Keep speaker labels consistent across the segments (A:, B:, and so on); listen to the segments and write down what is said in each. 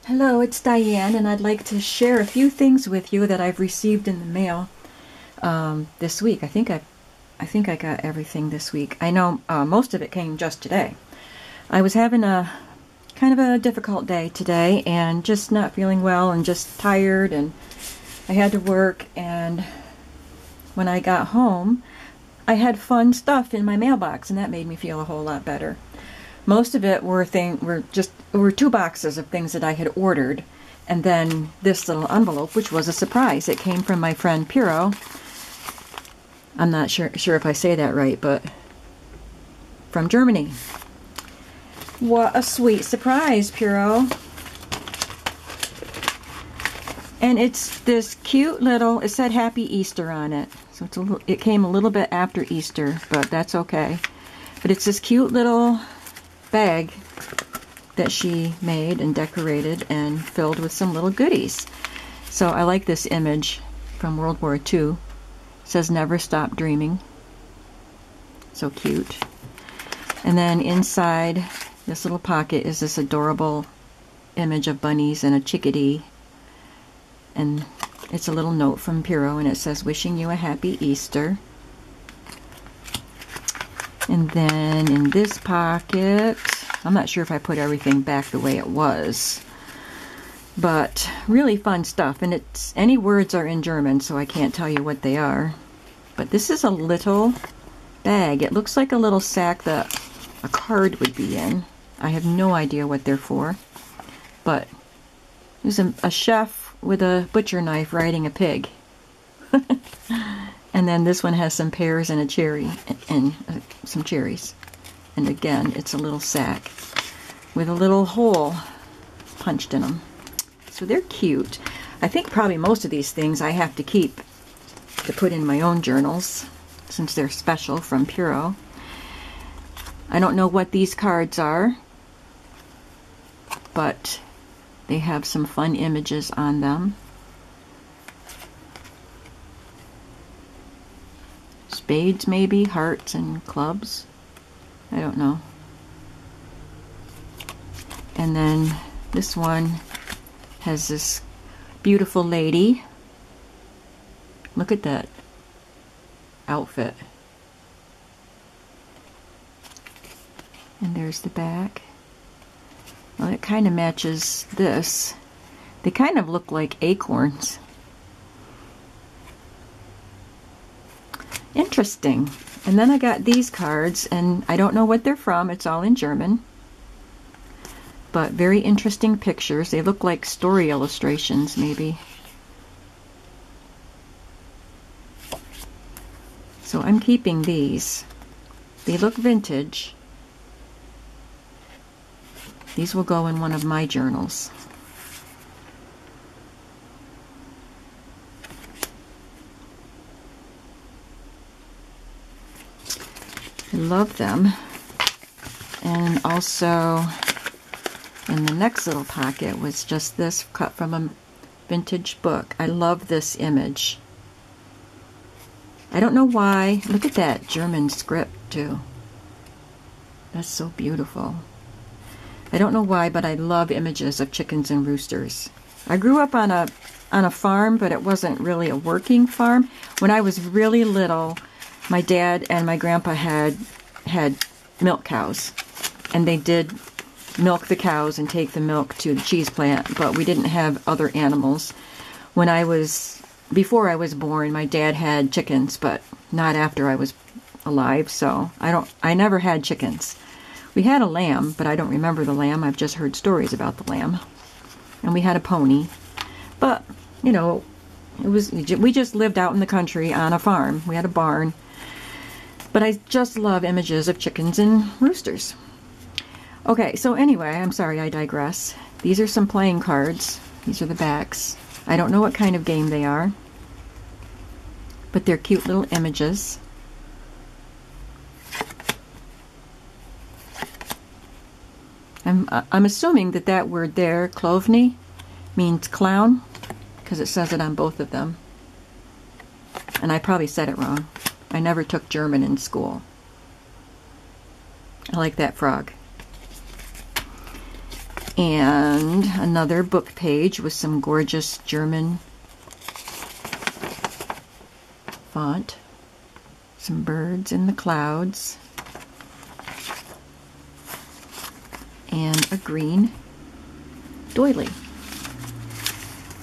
A: Hello, it's Diane, and I'd like to share a few things with you that I've received in the mail this week. I think I got everything this week. I know most of it came just today. I was having a kind of a difficult day today, and just not feeling well, and just tired, and I had to work. And when I got home, I had fun stuff in my mailbox, and that made me feel a whole lot better. Most of it were two boxes of things that I had ordered, and then this little envelope, which was a surprise. It came from my friend Pirjo. I'm not sure if I say that right, but from Germany. What a sweet surprise, Pirjo. And it's this cute little, it said Happy Easter on it. So it came a little bit after Easter, but that's okay. But it's this cute little bag that she made and decorated and filled with some little goodies. So I like this image from World War II. It says never stop dreaming. So cute. And then inside this little pocket is this adorable image of bunnies and a chickadee. And it's a little note from Pirjo, and it says wishing you a happy Easter. And then in this pocket, I'm not sure if I put everything back the way it was, but really fun stuff. And any words are in German, so I can't tell you what they are. But this is a little bag. It looks like a little sack that a card would be in. I have no idea what they're for, but there's a chef with a butcher knife riding a pig. And then this one has some pears and a cherry, and some cherries. And again, it's a little sack with a little hole punched in them. So they're cute. I think probably most of these things I have to keep to put in my own journals, since they're special from Pirjo. I don't know what these cards are, but they have some fun images on them. Spades, maybe, hearts and clubs. I don't know. And then this one has this beautiful lady. Look at that outfit. And there's the back. Well, it kind of matches this. They kind of look like acorns. Interesting. And then I got these cards, and I don't know what they're from. It's all in German. But very interesting pictures. They look like story illustrations, maybe. So I'm keeping these. They look vintage. These will go in one of my journals. I love them. And also in the next little pocket was just this cut from a vintage book. I love this image. I don't know why. Look at that German script too. That's so beautiful. I don't know why, but I love images of chickens and roosters. I grew up on a farm, but it wasn't really a working farm. When I was really little, my dad and my grandpa had milk cows, and they did milk the cows and take the milk to the cheese plant, but we didn't have other animals. Before I was born, my dad had chickens, but not after I was alive, so I never had chickens. We had a lamb, but I don't remember the lamb. I've just heard stories about the lamb. And we had a pony. But, you know, we just lived out in the country on a farm. We had a barn. But I just love images of chickens and roosters. Okay, so anyway, I'm sorry, I digress. These are some playing cards. These are the backs. I don't know what kind of game they are, but they're cute little images. I'm assuming that word there, klovny, means clown, because it says it on both of them. And I probably said it wrong. I never took German in school. I like that frog. And another book page with some gorgeous German font. Some birds in the clouds. And a green doily.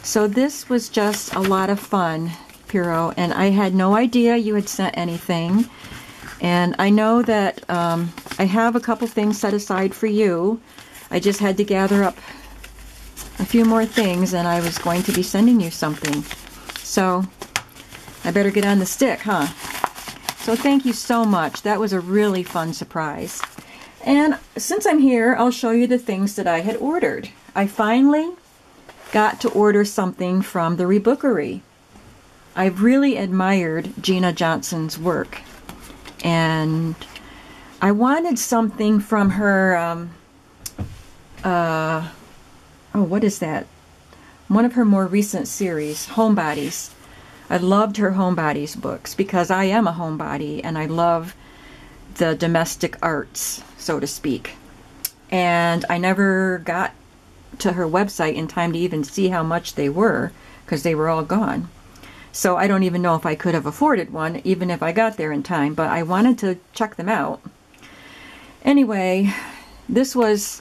A: So this was just a lot of fun, Pirjo, and I had no idea you had sent anything. And I know that I have a couple things set aside for you. I just had to gather up a few more things, and I was going to be sending you something. So I better get on the stick, huh? So thank you so much. That was a really fun surprise. And since I'm here, I'll show you the things that I had ordered. I finally got to order something from the Rebookery. I've really admired Gina Johnson's work. And I wanted something from her, what is that? One of her more recent series, Homebodies. I loved her Homebodies books because I am a homebody and I love the domestic arts, so to speak. And I never got to her website in time to even see how much they were because they were all gone. So I don't even know if I could have afforded one even if I got there in time, but I wanted to check them out. Anyway, this was,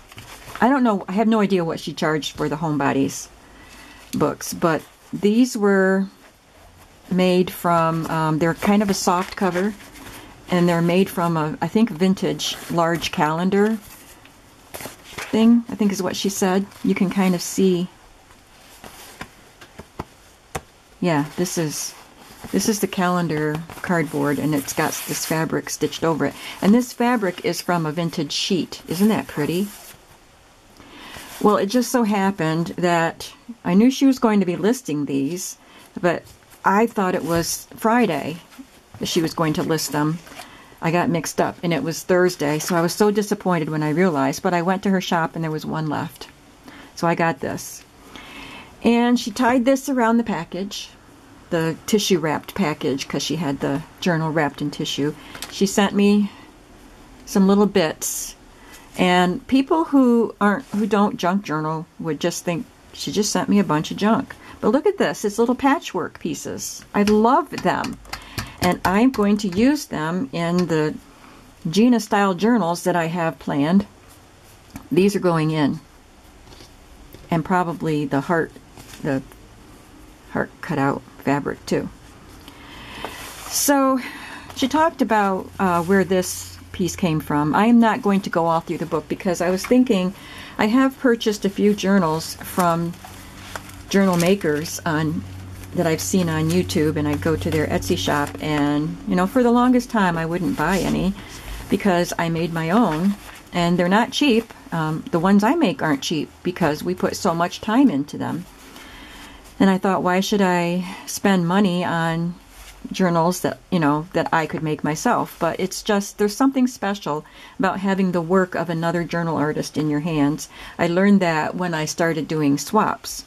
A: I don't know, I have no idea what she charged for the Homebodies books, but these were made from, they're kind of a soft cover, and they're made from a, I think, vintage large calendar thing, I think is what she said. You can kind of see, yeah, this is the calendar cardboard, and it's got this fabric stitched over it. And this fabric is from a vintage sheet. Isn't that pretty? Well, it just so happened that I knew she was going to be listing these, but I thought it was Friday that she was going to list them. I got mixed up, and it was Thursday, so I was so disappointed when I realized, but I went to her shop and there was one left. So I got this. And she tied this around the package, the tissue wrapped package, because she had the journal wrapped in tissue. She sent me some little bits, and people who don't junk journal would just think she just sent me a bunch of junk. But look at this, it's little patchwork pieces. I love them. And I'm going to use them in the Gina style journals that I have planned. These are going in. And probably the heart cutout fabric too. So she talked about where this piece came from. I am not going to go all through the book because I was thinking I have purchased a few journals from journal makers that I've seen on YouTube, and I go to their Etsy shop, and you know, for the longest time I wouldn't buy any because I made my own, and they're not cheap. The ones I make aren't cheap because we put so much time into them. And I thought, why should I spend money on journals that, you know, that I could make myself? But it's just, there's something special about having the work of another journal artist in your hands. I learned that when I started doing swaps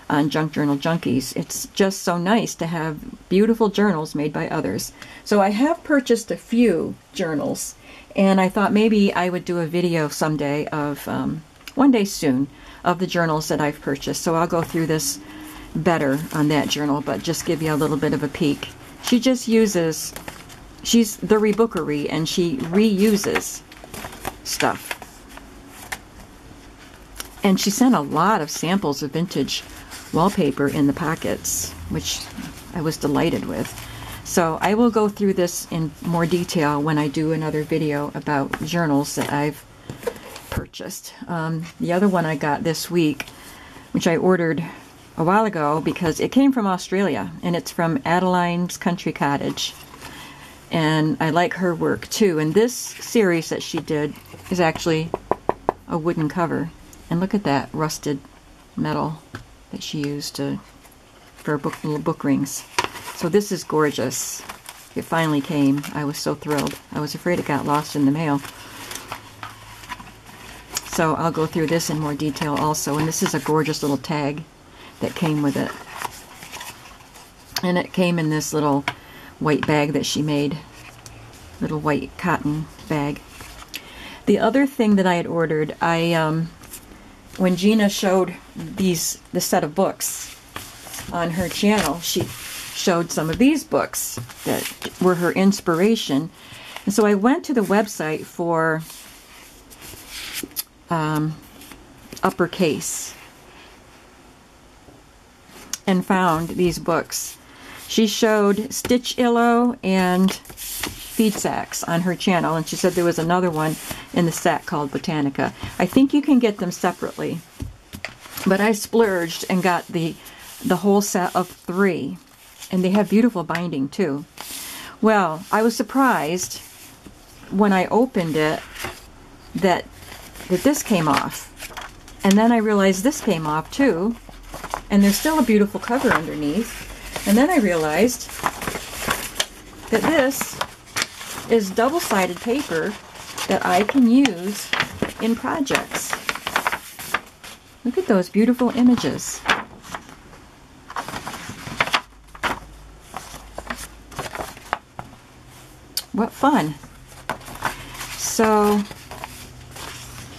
A: on Junk Journal Junkies. It's just so nice to have beautiful journals made by others. So I have purchased a few journals, and I thought maybe I would do a video someday of, one day soon, of the journals that I've purchased. So I'll go through this better on that journal, but just give you a little bit of a peek. She just uses, she's the Rebookery, and she reuses stuff. And she sent a lot of samples of vintage wallpaper in the pockets, which I was delighted with. So I will go through this in more detail when I do another video about journals that I've purchased. The other one I got this week, which I ordered a while ago because it came from Australia, and it's from Adeline's Country Cottage. And I like her work too. And this series that she did is actually a wooden cover. And look at that rusted metal that she used for little book rings. So this is gorgeous. It finally came. I was so thrilled. I was afraid it got lost in the mail. So I'll go through this in more detail also. And this is a gorgeous little tag that came with it. And it came in this little white bag that she made. Little white cotton bag. The other thing that I had ordered, I when Gina showed this set of books on her channel, she showed some of these books that were her inspiration. And so I went to the website for Uppercase and found these books. She showed Stitchillo and Feed Sacks on her channel, and she said there was another one in the set called Botanica. I think you can get them separately, but I splurged and got the whole set of 3, and they have beautiful binding too. Well, I was surprised when I opened it that this came off, and then I realized this came off too, and there's still a beautiful cover underneath. And then I realized that this is double-sided paper that I can use in projects. Look at those beautiful images. What fun. So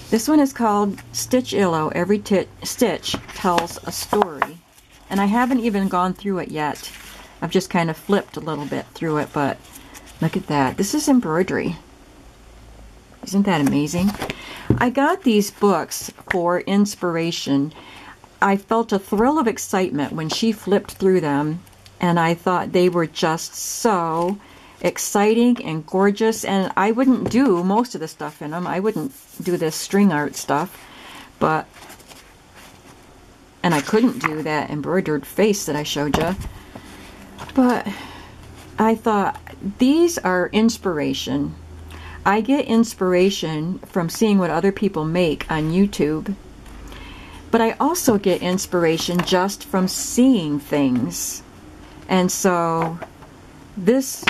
A: this one is called Stitchillo. Every stitch tells a story. And I haven't even gone through it yet. I've just kind of flipped a little bit through it, but look at that. This is embroidery. Isn't that amazing? I got these books for inspiration. I felt a thrill of excitement when she flipped through them, and I thought they were just so exciting and gorgeous, and I wouldn't do most of the stuff in them. I wouldn't do this string art stuff, and I couldn't do that embroidered face that I showed you. But I thought, these are inspiration. I get inspiration from seeing what other people make on YouTube. But I also get inspiration just from seeing things. And so this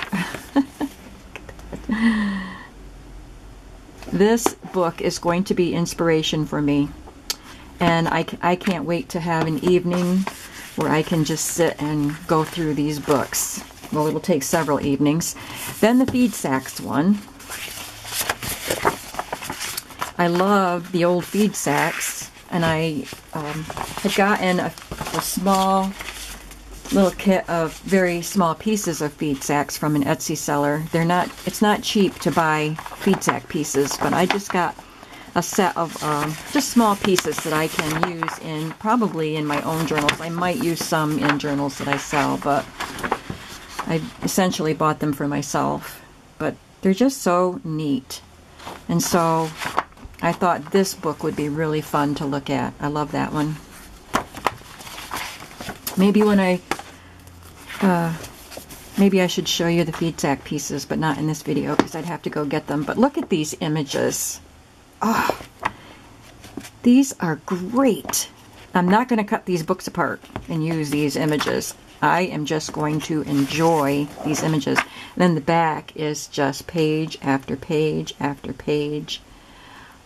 A: this book is going to be inspiration for me. And I can't wait to have an evening where I can just sit and go through these books. Well, it'll take several evenings. Then the Feed Sacks one. I love the old Feed Sacks, and I had gotten a small little kit of very small pieces of Feed Sacks from an Etsy seller. It's not cheap to buy Feed Sack pieces, but I just got a set of just small pieces that I can use probably in my own journals. I might use some in journals that I sell, but I essentially bought them for myself. But they're just so neat. And so I thought this book would be really fun to look at. I love that one. Maybe when maybe I should show you the Feed Sack pieces, but not in this video because I'd have to go get them. But look at these images. Oh, these are great. I'm not going to cut these books apart and use these images. I am just going to enjoy these images. And then the back is just page after page after page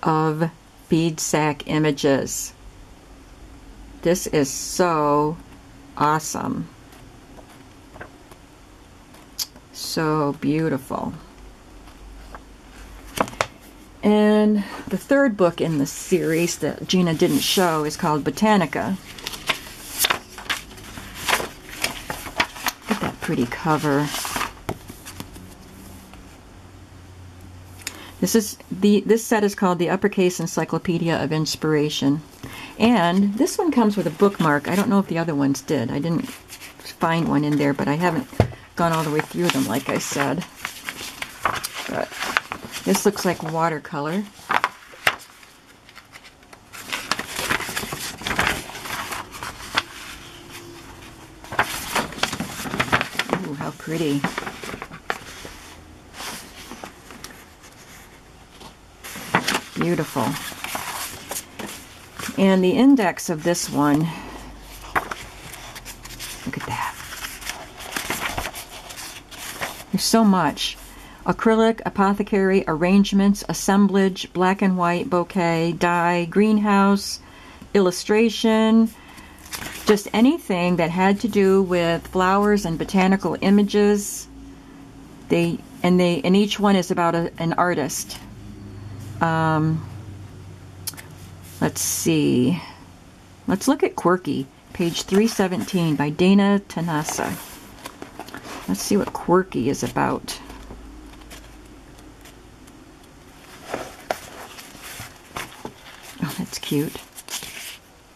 A: of Feed Sack images. This is so awesome. So beautiful. And the third book in the series that Gina didn't show is called Botanica. Look at that pretty cover. This set is called the Uppercase Encyclopedia of Inspiration. And this one comes with a bookmark. I don't know if the other ones did. I didn't find one in there, but I haven't gone all the way through them like I said. But this looks like watercolor. Ooh, how pretty. Beautiful. And the index of this one, look at that. There's so much. Acrylic, apothecary, arrangements, assemblage, black and white, bouquet, dye, greenhouse, illustration, just anything that had to do with flowers and botanical images. And each one is about an artist. Let's see. Let's look at Quirky, page 317 by Dana Tanasa. Let's see what Quirky is about. Oh, that's cute.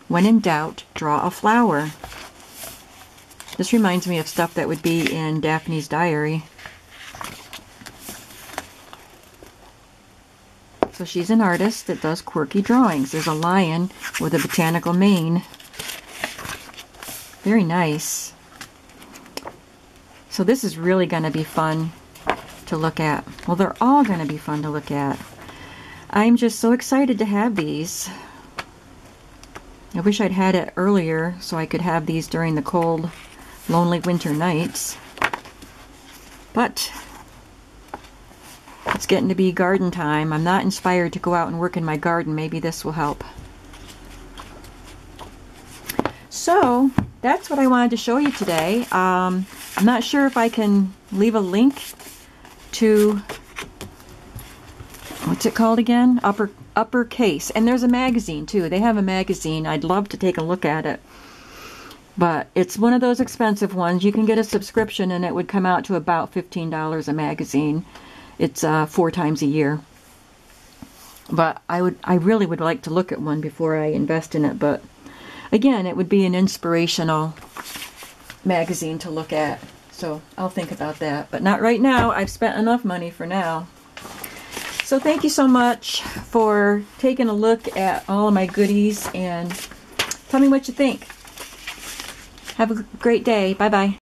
A: When in doubt, draw a flower. This reminds me of stuff that would be in Daphne's diary. So she's an artist that does quirky drawings. There's a lion with a botanical mane. Very nice. So this is really going to be fun to look at. Well, they're all going to be fun to look at. I'm just so excited to have these. I wish I'd had it earlier so I could have these during the cold, lonely winter nights. But it's getting to be garden time. I'm not inspired to go out and work in my garden. Maybe this will help. So that's what I wanted to show you today. I'm not sure if I can leave a link to, what's it called again? Uppercase. And there's a magazine too. They have a magazine. I'd love to take a look at it. But it's one of those expensive ones. You can get a subscription and it would come out to about $15 a magazine. It's 4 times a year. But I really would like to look at one before I invest in it. But again, it would be an inspirational magazine to look at. So I'll think about that. But not right now. I've spent enough money for now. So thank you so much for taking a look at all of my goodies. And tell me what you think. Have a great day. Bye-bye.